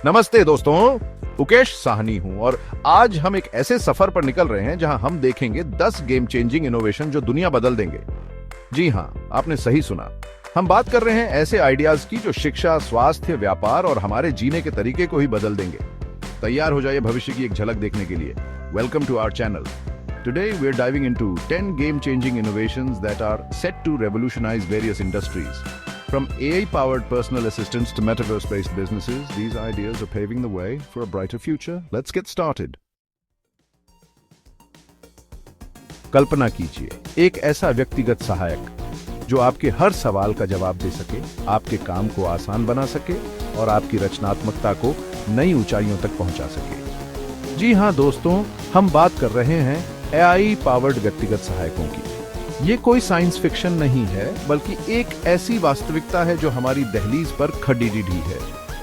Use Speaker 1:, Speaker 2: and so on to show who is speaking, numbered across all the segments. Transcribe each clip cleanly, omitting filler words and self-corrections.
Speaker 1: नमस्ते दोस्तों, मुकेश साहनी हूं और आज हम एक ऐसे सफर पर निकल रहे हैं जहां हम देखेंगे 10 गेम चेंजिंग इनोवेशन जो दुनिया बदल देंगे। जी हां, आपने सही सुना। हम बात कर रहे हैं ऐसे आइडियाज की जो शिक्षा, स्वास्थ्य, व्यापार और हमारे जीने के तरीके को ही बदल देंगे। तैयार हो जाइए भविष्य की एक झलक देखने के लिए। Welcome to our channel. Today we're diving into 10 game-changing innovations that are set to revolutionize various industries. From AI-powered personal assistants to metaverse-based businesses, these ideas are paving the way for a brighter future. Let's get started. कल्पना कीजिए, एक ऐसा व्यक्तिगत सहायक जो आपके हर सवाल का जवाब दे सके, आपके काम को आसान बना सके और आपकी रचनात्मकता को नई ऊंचाइयों तक पहुंचा सके। जी हां दोस्तों, हम बात कर रहे हैं AI पावर्ड व्यक्तिगत सहायकों की। ये कोई साइंस फिक्शन नहीं है, बल्कि एक ऐसी वास्तविकता है जो हमारी दहलीज पर खड़ी ढी है।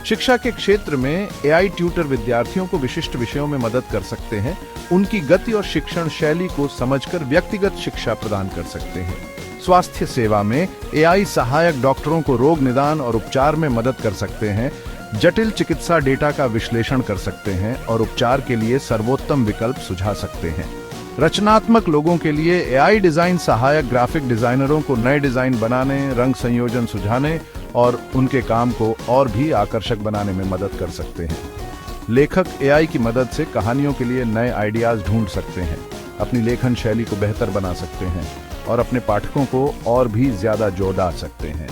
Speaker 1: शिक्षा के क्षेत्र में AI ट्यूटर विद्यार्थियों को विशिष्ट विषयों में मदद कर सकते हैं, उनकी गति और शिक्षण शैली को समझकर व्यक्तिगत शिक्षा प्रदान कर सकते हैं। स्वास्थ्य सेवा में AI सहायक डॉक्टरों को रोग निदान और उपचार में मदद कर सकते हैं, जटिल चिकित्सा डेटा का विश्लेषण कर सकते हैं और उपचार के लिए सर्वोत्तम विकल्प सुझा सकते हैं। रचनात्मक लोगों के लिए AI डिजाइन सहायक ग्राफिक डिजाइनरों को नए डिजाइन बनाने, रंग संयोजन सुझाने और उनके काम को और भी आकर्षक बनाने में मदद कर सकते हैं। लेखक AI की मदद से कहानियों के लिए नए आइडियाज ढूंढ सकते हैं, अपनी लेखन शैली को बेहतर बना सकते हैं और अपने पाठकों को और भी ज्यादा जोड़ डाल सकते हैं।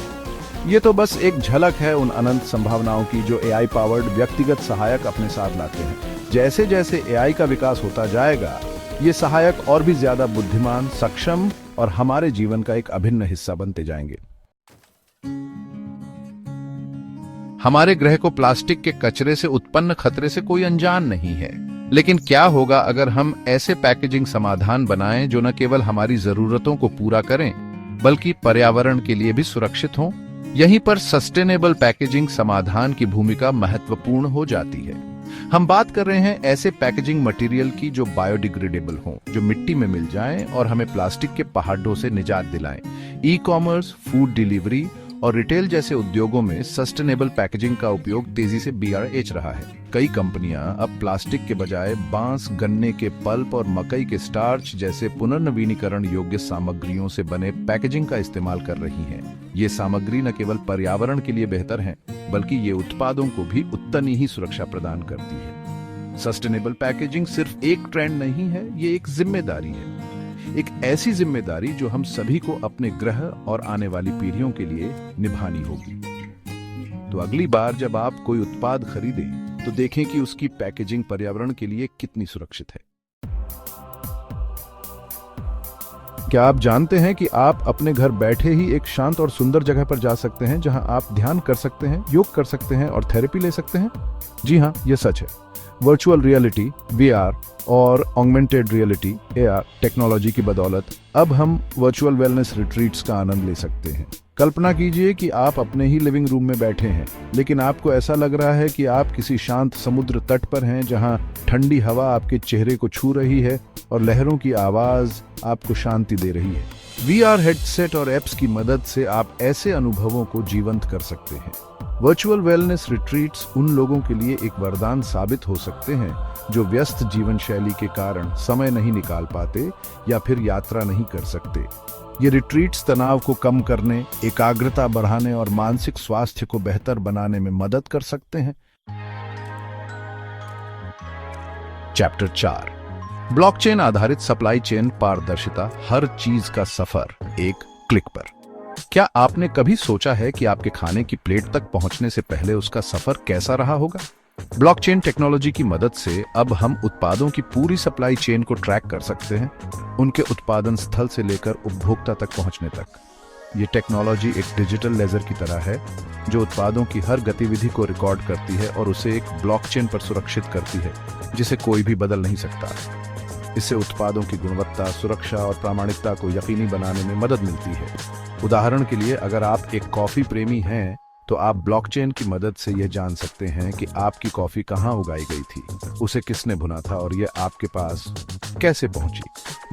Speaker 1: ये तो बस एक झलक है उन अनंत संभावनाओं की जो AI पावर्ड व्यक्तिगत सहायक अपने साथ लाते हैं। जैसे जैसे AI का विकास होता जाएगा, ये सहायक और भी ज्यादा बुद्धिमान, सक्षम और हमारे जीवन का एक अभिन्न हिस्सा बनते जाएंगे। हमारे ग्रह को प्लास्टिक के कचरे से उत्पन्न खतरे से कोई अनजान नहीं है, लेकिन क्या होगा अगर हम ऐसे पैकेजिंग समाधान बनाएं जो न केवल हमारी जरूरतों को पूरा करें, बल्कि पर्यावरण के लिए भी सुरक्षित हों? यहीं पर सस्टेनेबल पैकेजिंग समाधान की भूमिका महत्वपूर्ण हो जाती है। हम बात कर रहे हैं ऐसे पैकेजिंग मटेरियल की जो बायोडिग्रेडेबल हों, जो मिट्टी में मिल जाएं और हमें प्लास्टिक के पहाड़ों से निजात दिलाएं। ई-कॉमर्स, फूड डिलीवरी और रिटेल जैसे उद्योगों में सस्टेनेबल पैकेजिंग का उपयोग तेजी से बढ़ रहा है। कई कंपनियां अब प्लास्टिक के बजाय बांस, गन्ने के पल्प और मकई के स्टार्च जैसे पुनर्नवीनीकरण योग्य सामग्रियों से बने पैकेजिंग का इस्तेमाल कर रही हैं। ये सामग्री न केवल पर्यावरण के लिए बेहतर हैं, बल्कि ये उत्पादों को भी उतनी ही सुरक्षा प्रदान करती है। सस्टेनेबल पैकेजिंग सिर्फ एक ट्रेंड नहीं है, ये एक जिम्मेदारी है। एक ऐसी जिम्मेदारी जो हम सभी को अपने ग्रह और आने वाली पीढ़ियों के लिए निभानी होगी। तो अगली बार जब आप कोई उत्पाद खरीदें, तो देखें कि उसकी पैकेजिंग पर्यावरण के लिए कितनी सुरक्षित है। क्या आप जानते हैं कि आप अपने घर बैठे ही एक शांत और सुंदर जगह पर जा सकते हैं जहां आप ध्यान कर सकते हैं, योग कर सकते हैं और थेरेपी ले सकते हैं? जी हां, यह सच है। वर्चुअल रियलिटी, VR और ऑगमेंटेड रियलिटी AR टेक्नोलॉजी की बदौलत अब हम वर्चुअल वेलनेस रिट्रीट्स का आनंद ले सकते हैं। कल्पना कीजिए कि आप अपने ही लिविंग रूम में बैठे हैं, लेकिन आपको ऐसा लग रहा है कि आप किसी शांत समुद्र तट पर हैं जहां ठंडी हवा आपके चेहरे को छू रही है और लहरों की आवाज आपको शांति दे रही है। VR हेडसेट और एप्स की मदद से आप ऐसे अनुभवों को जीवंत कर सकते हैं। वर्चुअल वेलनेस रिट्रीट्स उन लोगों के लिए एक वरदान साबित हो सकते हैं जो व्यस्त जीवन शैली के कारण समय नहीं निकाल पाते या फिर यात्रा नहीं कर सकते। ये रिट्रीट्स तनाव को कम करने, एकाग्रता बढ़ाने और मानसिक स्वास्थ्य को बेहतर बनाने में मदद कर सकते हैं। चैप्टर 4, ब्लॉकचेन आधारित सप्लाई चेन पारदर्शिता, हर चीज का सफर एक क्लिक पर। क्या आपने कभी सोचा है कि आपके खाने की प्लेट तक पहुंचने से पहले उसका सफर कैसा रहा होगा? ब्लॉकचेन टेक्नोलॉजी की मदद से अब हम उत्पादों की पूरी सप्लाई चेन को ट्रैक कर सकते हैं, उनके उत्पादन स्थल से लेकर उपभोक्ता तक पहुंचने तक। ये टेक्नोलॉजी एक डिजिटल लेजर की तरह है जो उत्पादों की हर गतिविधि को रिकॉर्ड करती है और उसे एक ब्लॉकचेन पर सुरक्षित करती है जिसे कोई भी बदल नहीं सकता। इससे उत्पादों की गुणवत्ता, सुरक्षा और प्रामाणिकता को यकीनी बनाने में मदद मिलती है। उदाहरण के लिए, अगर आप एक कॉफी प्रेमी हैं तो आप ब्लॉकचेन की मदद से यह जान सकते हैं कि आपकी कॉफी कहाँ उगाई गई थी, उसे किसने भुना था और यह आपके पास कैसे पहुंची।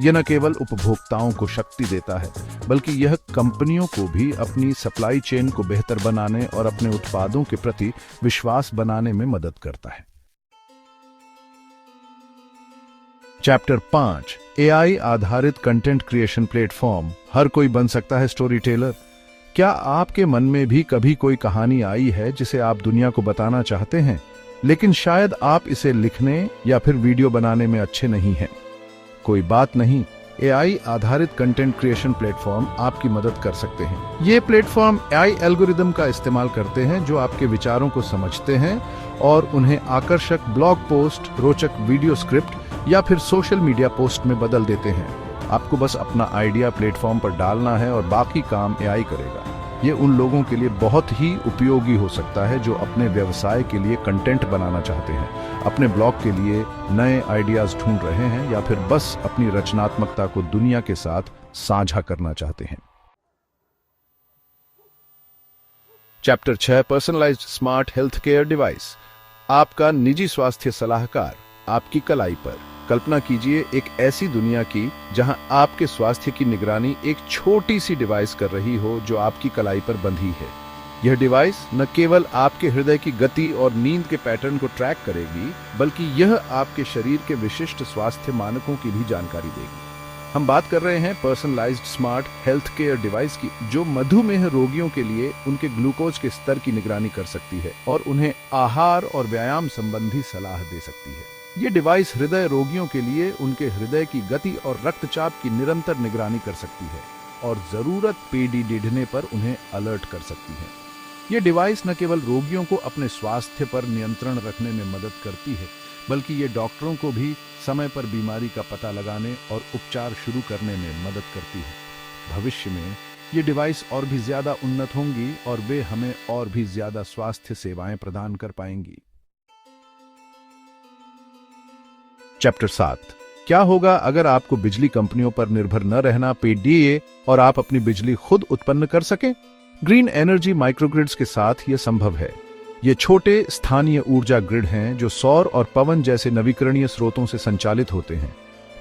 Speaker 1: यह न केवल उपभोक्ताओं को शक्ति देता है, बल्कि यह कंपनियों को भी अपनी सप्लाई चेन को बेहतर बनाने और अपने उत्पादों के प्रति विश्वास बनाने में मदद करता है। चैप्टर 5, एआई आधारित कंटेंट क्रिएशन प्लेटफॉर्म। हर कोई बन सकता है स्टोरी टेलर। क्या आपके मन में भी कभी कोई कहानी आई है जिसे आप दुनिया को बताना चाहते हैं, लेकिन शायद आप इसे लिखने या फिर वीडियो बनाने में अच्छे नहीं हैं? कोई बात नहीं, एआई आधारित कंटेंट क्रिएशन प्लेटफॉर्म आपकी मदद कर सकते हैं। ये प्लेटफॉर्म एआई एल्गोरिदम का इस्तेमाल करते हैं जो आपके विचारों को समझते हैं और उन्हें आकर्षक ब्लॉग पोस्ट, रोचक वीडियो स्क्रिप्ट या फिर सोशल मीडिया पोस्ट में बदल देते हैं। आपको बस अपना आइडिया प्लेटफॉर्म पर डालना है और बाकी काम एआई करेगा। ये उन लोगों के लिए बहुत ही उपयोगी हो सकता है जो अपने व्यवसाय के लिए कंटेंट बनाना चाहते हैं, अपने ब्लॉग के लिए नए आइडियाज ढूंढ रहे हैं या फिर बस अपनी रचनात्मकता को दुनिया के साथ साझा करना चाहते हैं। Chapter 6, personalised smart health care device. आपका निजी स्वास्थ्य सलाहकार आपकी कलाई पर। कल्पना कीजिए एक ऐसी दुनिया की जहां आपके स्वास्थ्य की निगरानी एक छोटी सी डिवाइस कर रही हो जो आपकी कलाई पर बंधी है। यह डिवाइस न केवल आपके हृदय की गति और नींद के पैटर्न को ट्रैक करेगी, बल्कि यह आपके शरीर के विशिष्ट स्वास्थ्य मानकों की भी जानकारी देगी। हम बात कर रहे हैं personalised smart health care device की, जो मधुमेह रोगियों के लिए उनके ग्लूकोज के स्तर की निगरानी कर सकती है और उन्हें आहार और व्यायाम संबंधी सलाह दे सकती है। ये डिवाइस हृदय रोगियों के लिए उनके हृदय की गति और रक्तचाप की निरंतर निगरानी कर सकती है और जरूरत पीढ़ने पर उन्हें अलर्ट कर सकती है। ये डिवाइस न केवल रोगियों को अपने स्वास्थ्य पर नियंत्रण रखने में मदद करती है, बल्कि ये डॉक्टरों को भी समय पर बीमारी का पता लगाने और उपचार शुरू करने में मदद करती है। भविष्य में ये डिवाइस और भी ज्यादा उन्नत होंगी और वे हमें और भी ज्यादा स्वास्थ्य सेवाएं प्रदान कर पाएंगी। चैप्टर 7, क्या होगा अगर आपको बिजली कंपनियों पर निर्भर न रहना पड़े और आप अपनी बिजली खुद उत्पन्न कर सकें? ग्रीन एनर्जी माइक्रोग्रिड्स के साथ यह संभव है। ये छोटे स्थानीय ऊर्जा ग्रिड हैं जो सौर और पवन जैसे नवीकरणीय स्रोतों से संचालित होते हैं।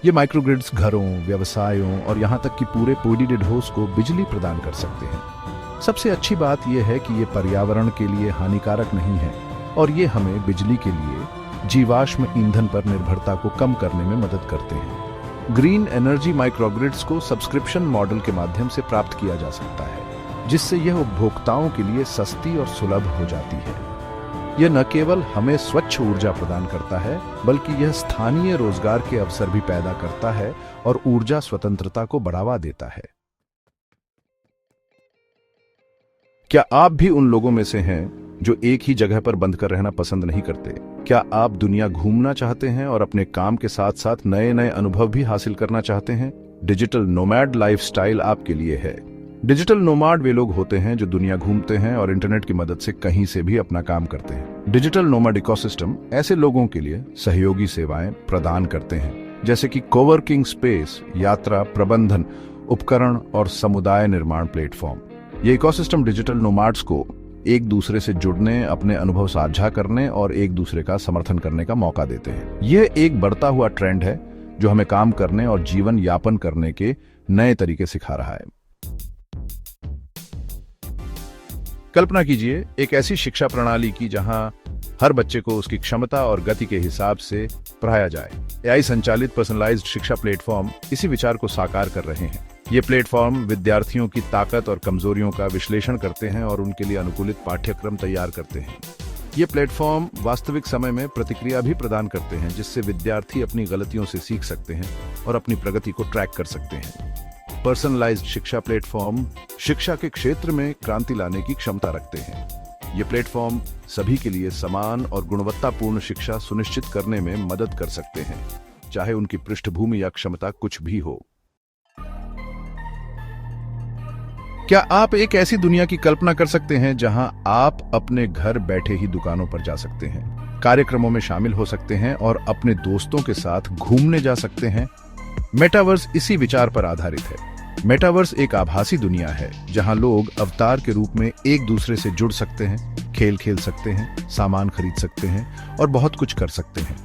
Speaker 1: ये माइक्रोग्रिड्स घरों, व्यवसायों और यहां तक कि पूरे पीढ़ी को बिजली प्रदान कर सकते हैं। सबसे अच्छी बात यह है कि ये पर्यावरण के लिए हानिकारक नहीं है और ये हमें बिजली के लिए जीवाश्म ईंधन पर निर्भरता को कम करने में मदद करते हैं। ग्रीन एनर्जी माइक्रोग्रिड्स को सब्सक्रिप्शन मॉडल के माध्यम से प्राप्त किया जा सकता है, जिससे यह उपभोक्ताओं के लिए सस्ती और सुलभ हो जाती है। यह न केवल हमें स्वच्छ ऊर्जा प्रदान करता है, बल्कि यह स्थानीय रोजगार के अवसर भी पैदा करता है और ऊर्जा स्वतंत्रता को बढ़ावा देता है। क्या आप भी उन लोगों में से हैं जो एक ही जगह पर बंद कर रहना पसंद नहीं करते? क्या आप दुनिया घूमना चाहते हैं और अपने काम के साथ साथ नए नए अनुभव भी हासिल करना चाहते हैं? डिजिटल नोमैड लाइफस्टाइल आपके लिए है। डिजिटल नोमाड वे लोग होते हैं जो दुनिया घूमते हैं और इंटरनेट की मदद से कहीं से भी अपना काम करते हैं। डिजिटल नोमैड इकोसिस्टम ऐसे लोगों के लिए सहयोगी सेवाएं प्रदान करते हैं, जैसे कि कोवर्किंग स्पेस, यात्रा प्रबंधन उपकरण और समुदाय निर्माण प्लेटफॉर्म। ये इकोसिस्टम डिजिटल नोमाड्स को एक दूसरे से जुड़ने, अपने अनुभव साझा करने और एक दूसरे का समर्थन करने का मौका देते हैं। यह एक बढ़ता हुआ ट्रेंड है जो हमें काम करने और जीवन यापन करने के नए तरीके सिखा रहा है। कल्पना कीजिए एक ऐसी शिक्षा प्रणाली की जहां हर बच्चे को उसकी क्षमता और गति के हिसाब से पढ़ाया जाए। एआई संचालित पर्सनलाइज्ड शिक्षा प्लेटफॉर्म इसी विचार को साकार कर रहे हैं। ये प्लेटफॉर्म विद्यार्थियों की ताकत और कमजोरियों का विश्लेषण करते हैं और उनके लिए अनुकूलित पाठ्यक्रम तैयार करते हैं। ये प्लेटफॉर्म वास्तविक समय में प्रतिक्रिया भी प्रदान करते हैं, जिससे विद्यार्थी अपनी गलतियों से सीख सकते हैं और अपनी प्रगति को ट्रैक कर सकते हैं। पर्सनलाइज्ड शिक्षा प्लेटफॉर्म शिक्षा के क्षेत्र में क्रांति लाने की क्षमता रखते हैं। ये प्लेटफॉर्म सभी के लिए समान और गुणवत्तापूर्ण शिक्षा सुनिश्चित करने में मदद कर सकते हैं, चाहे उनकी पृष्ठभूमि या क्षमता कुछ भी हो। क्या आप एक ऐसी दुनिया की कल्पना कर सकते हैं जहां आप अपने घर बैठे ही दुकानों पर जा सकते हैं, कार्यक्रमों में शामिल हो सकते हैं और अपने दोस्तों के साथ घूमने जा सकते हैं? मेटावर्स इसी विचार पर आधारित है। मेटावर्स एक आभासी दुनिया है जहां लोग अवतार के रूप में एक दूसरे से जुड़ सकते हैं, खेल खेल सकते हैं, सामान खरीद सकते हैं और बहुत कुछ कर सकते हैं।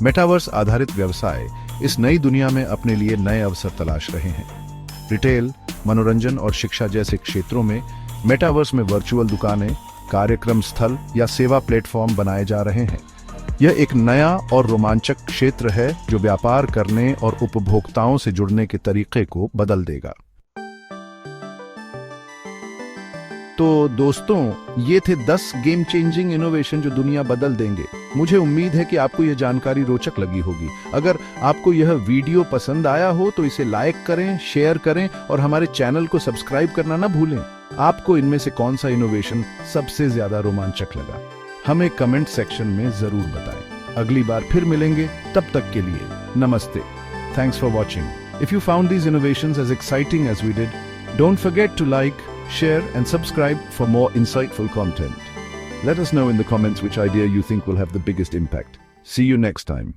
Speaker 1: मेटावर्स आधारित व्यवसाय इस नई दुनिया में अपने लिए नए अवसर तलाश रहे हैं। रिटेल, मनोरंजन और शिक्षा जैसे क्षेत्रों में मेटावर्स में वर्चुअल दुकानें, कार्यक्रम स्थल या सेवा प्लेटफॉर्म बनाए जा रहे हैं। यह एक नया और रोमांचक क्षेत्र है जो व्यापार करने और उपभोक्ताओं से जुड़ने के तरीके को बदल देगा। तो दोस्तों, ये थे 10 गेम चेंजिंग इनोवेशन जो दुनिया बदल देंगे। मुझे उम्मीद है कि आपको यह जानकारी रोचक लगी होगी। अगर आपको यह वीडियो पसंद आया हो तो इसे लाइक करें, शेयर करें और हमारे चैनल को सब्सक्राइब करना ना भूलें। आपको इनमें से कौन सा इनोवेशन सबसे ज्यादा रोमांचक लगा, हमें कमेंट सेक्शन में जरूर बताएं। अगली बार फिर मिलेंगे, तब तक के लिए नमस्ते। Thanks for watching. If you found these innovations as exciting as we did, don't forget to like, share and subscribe for more insightful content. Let us know in the comments which idea you think will have the biggest impact. See you next time.